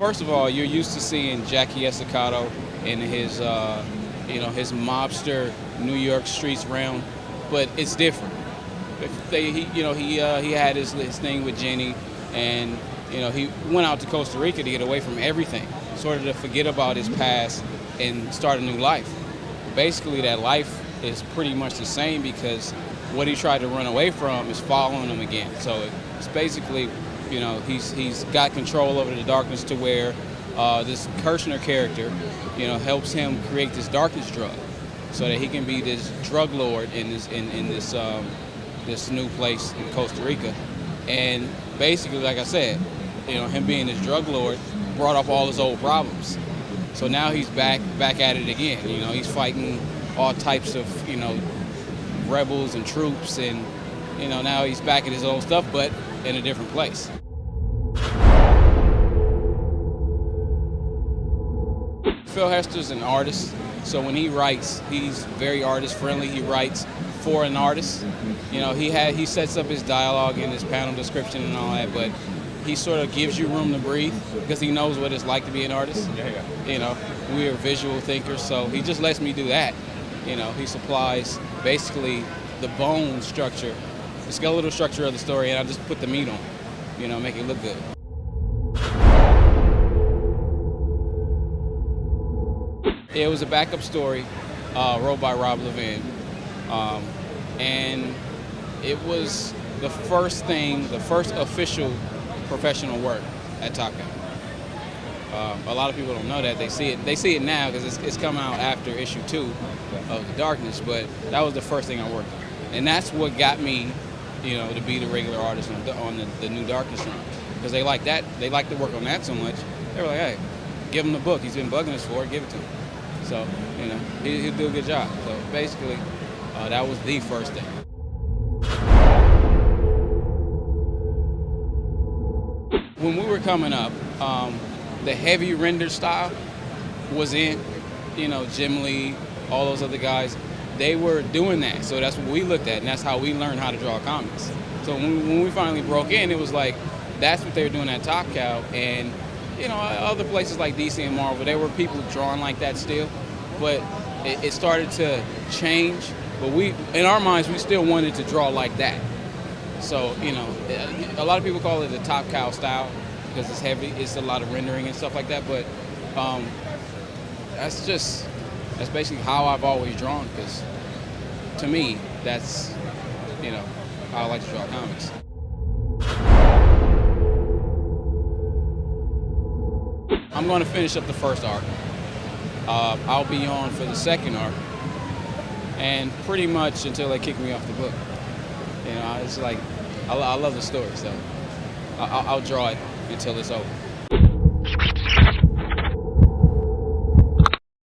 First of all, you're used to seeing Jackie Estacado in his, his mobster New York streets realm, but it's different. He had his thing with Jenny, and he went out to Costa Rica to get away from everything, sort of to forget about his past and start a new life. Basically, that life is pretty much the same because what he tried to run away from is following him again. So it's basically, he's got control over the darkness to where this Kirshner character, helps him create this darkness drug, so that he can be this drug lord in this new place in Costa Rica. And basically, like I said, him being this drug lord brought up all his old problems. So now he's back at it again. He's fighting all types of, rebels and troops, and, now he's back at his old stuff, but in a different place. Phil Hester's an artist, so when he writes, he's very artist friendly. He writes for an artist. He sets up his dialogue and his panel description and all that, but he sort of gives you room to breathe because he knows what it's like to be an artist. Yeah. We're visual thinkers, so he just lets me do that. He supplies basically the bone structure, the skeletal structure of the story, and I just put the meat on, make it look good. It was a backup story wrote by Rob Levin, and it was the first official professional work at Top Cow. A lot of people don't know that. They see it now because it's come out after issue 2 of The Darkness, but that was the first thing I worked on. And that's what got me, to be the regular artist on the new Darkness run. Because they like that. They like to work on that so much. They were like, hey, give him the book. He's been bugging us for it. Give it to him. So, he'll do a good job. So basically, that was the first thing. When we were coming up, the heavy render style was in, Jim Lee, all those other guys, they were doing that. So that's what we looked at, and that's how we learned how to draw comics. So when we finally broke in, it was like, that's what they were doing at Top Cow. And, other places like DC and Marvel, there were people drawing like that still, but it started to change. But in our minds, we still wanted to draw like that. So, a lot of people call it the Top Cow style because it's heavy, it's a lot of rendering and stuff like that, but that's basically how I've always drawn, because to me, that's, how I like to draw comics. I'm going to finish up the first arc. I'll be on for the second arc, and pretty much until they kick me off the book. It's like, I love the story, so I'll draw it until it's over.